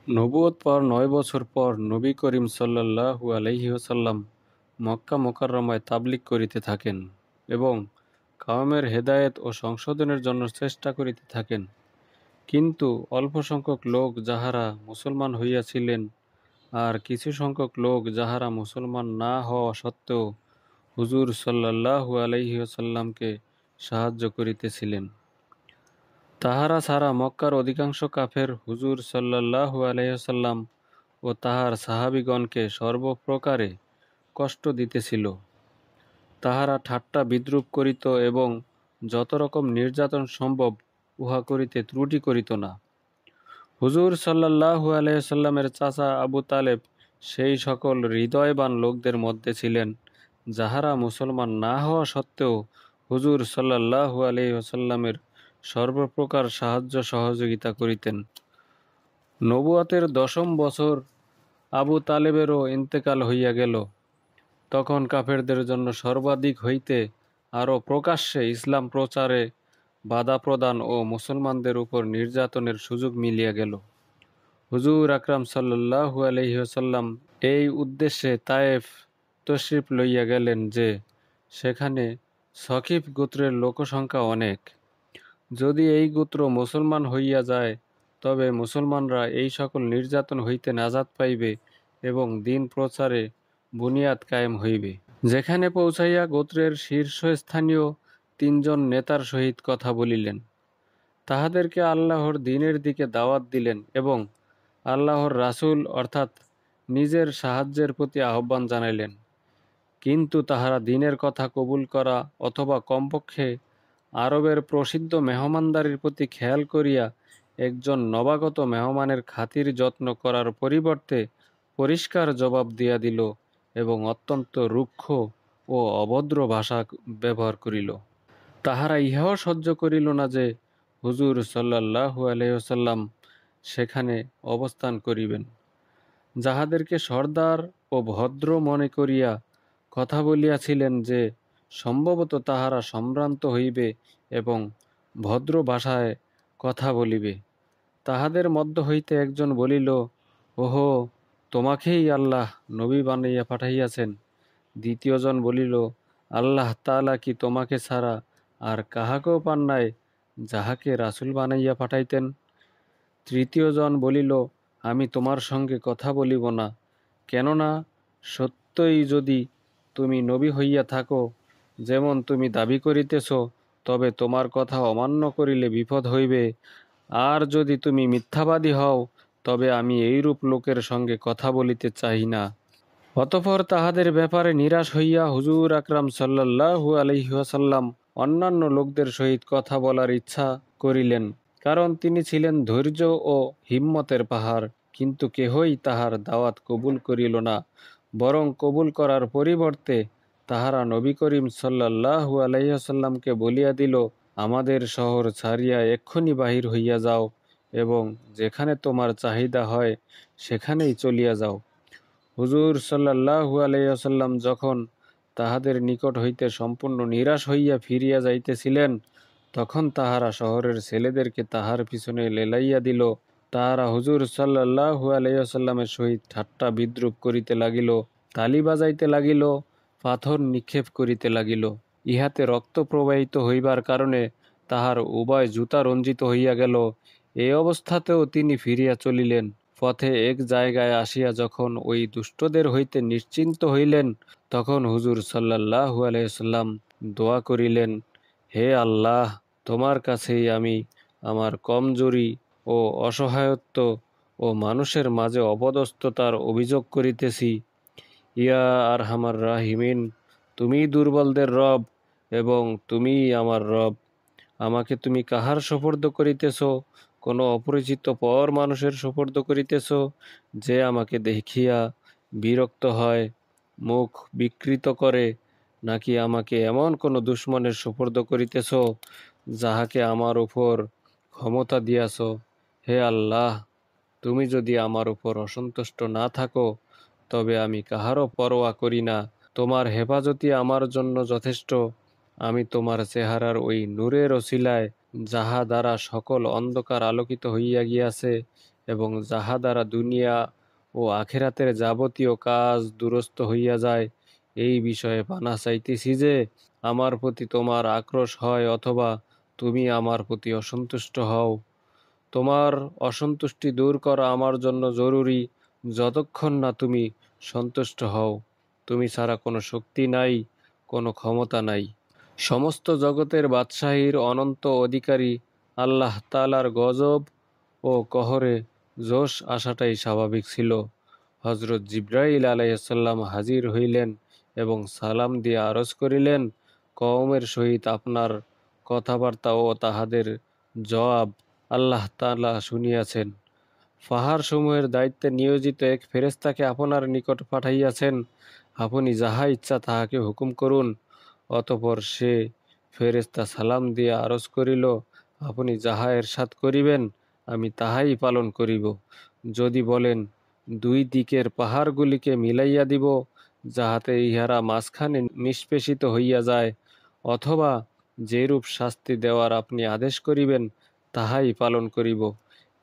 নবুয়ত পাওয়ার ৯ বছর পর নবী করিম সাল্লাল্লাহু আলাইহি ওয়াসাল্লাম মক্কা মোকাররমায় তাবলীগ করিতে থাকেন এবং কাওমের হেদায়েত ও সংশোধনের জন্য চেষ্টা করিতে থাকেন। কিন্তু অল্প সংখ্যক লোক যাহারা মুসলমান হইয়াছিলেন আর কিছু সংখ্যক লোক যাহারা মুসলমান না হওয়া সত্ত্বেও হুজুর সাল্লাল্লাহু আলাইহি ওয়াসাল্লামকে সাহায্য করিতেছিলেন। তাহারা ছাড়া মক্কার অধিকাংশ কাফের হুজুর সাল্লাল্লাহু আলাইহি ওয়াসাল্লাম ও তাহার সাহাবীগণকে সর্বপ্রকারে কষ্ট দিতেছিল। তাহারা ঠাট্টা বিদ্রূপ করিত এবং যত রকম নির্যাতন সম্ভব উহা করিতে ত্রুটি করিত না। হুজুর সাল্লাল্লাহু আলাইহি ওয়াসাল্লামের চাচা আবু তালেব সেই সকল হৃদয়বান লোকদের মধ্যে ছিলেন, যাহারা মুসলমান না হওয়া সত্ত্বেও হুজুর সাল্লাল্লাহু আলাইহি ওয়াসাল্লামের সর্বপ্রকার সাহায্য সহযোগিতা করিতেন। নবুয়তের ১০ম বছর আবু তালেবেরও ইন্তেকাল হইয়া গেল। তখন কাফেরদের জন্য সর্বাধিক হইতে আরও প্রকাশ্যে ইসলাম প্রচারে বাধা প্রদান ও মুসলমানদের উপর নির্যাতনের সুযোগ মিলিয়া গেল। হুজুর আকরাম সাল্লাল্লাহু আলাইহি ওয়াসাল্লাম এই উদ্দেশ্যে তায়েফ তশরিফ লইয়া গেলেন যে, সেখানে সকিফ গোত্রের লোকসংখ্যা অনেক। যদি এই গোত্র মুসলমান হইয়া যায়, তবে মুসলমানরা এই সকল নির্যাতন হইতে নাজাত পাইবে এবং দিন প্রচারে বুনিয়াদ কায়েম হইবে। যেখানে পৌঁছাইয়া গোত্রের শীর্ষস্থানীয় ৩ জন নেতার সহিত কথা বলিলেন। তাহাদেরকে আল্লাহর দ্বীনের দিকে দাওয়াত দিলেন এবং আল্লাহর রাসূল অর্থাৎ নিজের সাহায্যের প্রতি আহ্বান জানাইলেন। কিন্তু তাহারা দ্বীনের কথা কবুল করা অথবা কমপক্ষে আরবের প্রসিদ্ধ মেহমানদারির প্রতি খেয়াল করিয়া একজন নবাগত মেহমানের খাতির যত্ন করার পরিবর্তে পরিষ্কার জবাব দিয়া দিল এবং অত্যন্ত রুক্ষ ও অভদ্র ভাষা ব্যবহার করিল। তাহারা ইহাও সহ্য করিল না যে হুজুর সাল্লাল্লাহু আলাইহি ওয়াসাল্লাম সেখানে অবস্থান করিবেন। যাহাদেরকে সর্দার ও ভদ্র মনে করিয়া কথা বলিয়াছিলেন যে সম্ভবত তাহারা সম্ভ্রান্ত হইবে এবং ভদ্র ভাষায় কথা বলিবে, তাহাদের মধ্য হইতে একজন বলিল, ওহো, তোমাকেই আল্লাহ নবী বানাইয়া পাঠাইয়াছেন। দ্বিতীয়জন বলিল, আল্লাহ তাআলা কি তোমাকে ছাড়া আর কাহাকেও পান নাই, যাহাকে রাসূল বানাইয়া পাঠাইতেন? তৃতীয়জন বলিল, আমি তোমার সঙ্গে কথা বলিব না, কেননা সত্যই যদি তুমি নবী হইয়া থাকো, যেমন তুমি দাবি করিতেছ, তবে তোমার কথা অমান্য করিলে বিপদ হইবে। আর যদি তুমি মিথ্যাবাদী হও, তবে আমি এইরূপ লোকের সঙ্গে কথা বলিতে চাই না। অতঃপর তাহাদের ব্যাপারে নিরাশ হইয়া হুজুর আকরাম সাল্লাল্লাহু আলাইহি ওয়াসাল্লাম অন্যান্য লোকদের সহিত কথা বলার ইচ্ছা করিলেন, কারণ তিনি ছিলেন ধৈর্য ও হিম্মতের পাহাড়। কিন্তু কেহই তাহার দাওয়াত কবুল করিল না, বরং কবুল করার পরিবর্তে তাহারা নবী করিম সাল্লাল্লাহু আলাইহি ওয়াসাল্লামকে বলিয়া দিল, আমাদের শহর ছাড়িয়া এক্ষুনি বাহির হইয়া যাও এবং যেখানে তোমার চাহিদা হয় সেখানেই চলিয়া যাও। হুজুর সাল্লাল্লাহু আলাইহি ওয়াসাল্লাম যখন তাহাদের নিকট হইতে সম্পূর্ণ নিরাশ হইয়া ফিরিয়া যাইতেছিলেন, তখন তাহারা শহরের ছেলেদেরকে তাহার পিছনে লেলাইয়া দিল। তাহারা হুজুর সাল্লাল্লাহু আলাইহি ওয়াসাল্লামের সহিত ঠাট্টা বিদ্রূপ করিতে লাগিল, তালি বাজাইতে লাগিল, পাথর নিক্ষেপ করিতে লাগিল। ইহাতে রক্ত প্রবাহিত হইবার কারণে তাহার উভয় জুতা রঞ্জিত হইয়া গেল। এই অবস্থাতেও তিনি ফিরিয়া চলিলেন। পথে এক জায়গায় আসিয়া যখন ওই দুষ্টদের হইতে নিশ্চিন্ত হইলেন, তখন হুজুর সাল্লাল্লাহু আলাইহি ওয়াসাল্লাম দোয়া করিলেন, হে আল্লাহ, তোমার কাছেই আমি আমার কমজোরি ও অসহায়ত্ব ও মানুষের মাঝে অপদস্থতার অভিযোগ করিতেছি। ইয়া আরহামার রাহিমিন, তুমিই দুর্বলদের রব এবং তুমিই আমার রব। আমাকে তুমি কাহার সোপর্দ করিতেছ? কোনো অপরিচিত পর মানুষের সোপর্দ করিতেছ, যে আমাকে দেখিয়া বিরক্ত হয়, মুখ বিকৃত করে, নাকি আমাকে এমন কোনো দুশমনের সোপর্দ করিতেছ, যাহাকে আমার উপর ক্ষমতা দিয়াছ? হে আল্লাহ, তুমি যদি আমার উপর অসন্তুষ্ট না থাকো, তবে আমি কাহারও পরোয়া করি না। তোমার হেফাজতই আমার জন্য যথেষ্ট। আমি তোমার চেহারার ওই নূরের ওসিলায়, যাহা দ্বারা সকল অন্ধকার আলোকিত হইয়া গিয়াছে, এবং যাহা দ্বারা দুনিয়া ও আখিরাতের যাবতীয় কাজ দুরস্ত হইয়া যায়, এই বিষয়ে পানা চাইতেছি যে আমার প্রতি তোমার আক্রোশ হয় অথবা তুমি আমার প্রতি অসন্তুষ্ট হও। তোমার অসন্তুষ্টি দূর করা আমার জন্য জরুরি, যতক্ষণ না তুমি সন্তুষ্ট হও। তুমি ছাড়া কোনো শক্তি নাই, কোনো ক্ষমতা নাই। সমস্ত জগতের বাদশাহীর অনন্ত অধিকারী আল্লাহ তাআলার গজব ও কহরে জোশ আসাটাই স্বাভাবিক ছিল। হজরত জিব্রাইল আলাইহিসসালাম হাজির হইলেন এবং সালাম দিয়া আরজ করিলেন, কওমের সহিত আপনার কথাবার্তা ও তাহাদের জবাব আল্লাহ তাআলা শুনিয়াছেন। পাহাড়সমূহের দায়িত্বে নিয়োজিত এক ফেরেশতাকে আপনার নিকট পাঠাইয়াছেন। আপনি যাহা ইচ্ছা তাহাকে হুকুম করুন। অতঃপর সে ফেরেশতা সালাম দিয়া আরজ করিল, আপনি যাহা এরশাদ করিবেন আমি তাহাই পালন করিব। যদি বলেন, দুই দিকের পাহাড়গুলিকে মিলাইয়া দিব, যাহাতে ইহারা মাঝখানে নিষ্পেষিত হইয়া যায়, অথবা যেরূপ শাস্তি দেওয়ার আপনি আদেশ করিবেন তাহাই পালন করিব।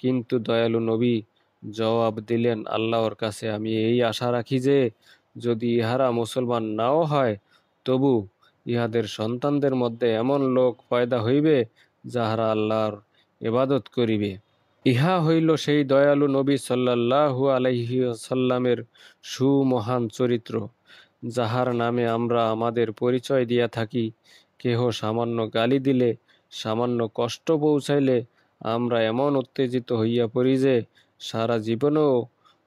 কিন্তু দয়ালু নবী জবাব দিলেন, আল্লাহর কাছে আমি এই আশা রাখি যে যদি ইহারা মুসলমান নাও হয়, তবু ইহাদের সন্তানদের মধ্যে এমন লোক পয়দা হইবে যাহারা আল্লাহর ইবাদত করিবে। ইহা হইল সেই দয়ালু নবী সাল্লাল্লাহু আলাইহি ওয়াসাল্লামের সুমহান চরিত্র, যাহার নামে আমরা আমাদের পরিচয় দিয়া থাকি। কেহ সামান্য গালি দিলে, সামান্য কষ্ট পৌঁছাইলে আমরা এমন উত্তেজিত হইয়া পড়ি যে সারা জীবনেও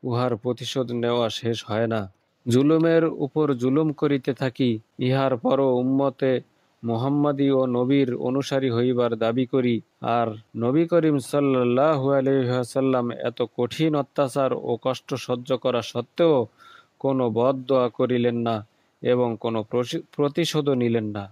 উহার প্রতিশোধ নেওয়া শেষ হয় না। জুলুমের উপর জুলুম করিতে থাকি, ইহার পরও উম্মতে মুহাম্মাদী ও নবীর অনুসারী হইবার দাবি করি। আর নবী করিম সাল্লাল্লাহু আলাইহি ওয়াসাল্লাম এত কঠিন অত্যাচার ও কষ্ট সহ্য করা সত্ত্বেও কোনো বদদোয়া করিলেন না এবং কোনো প্রতিশোধও নিলেন না।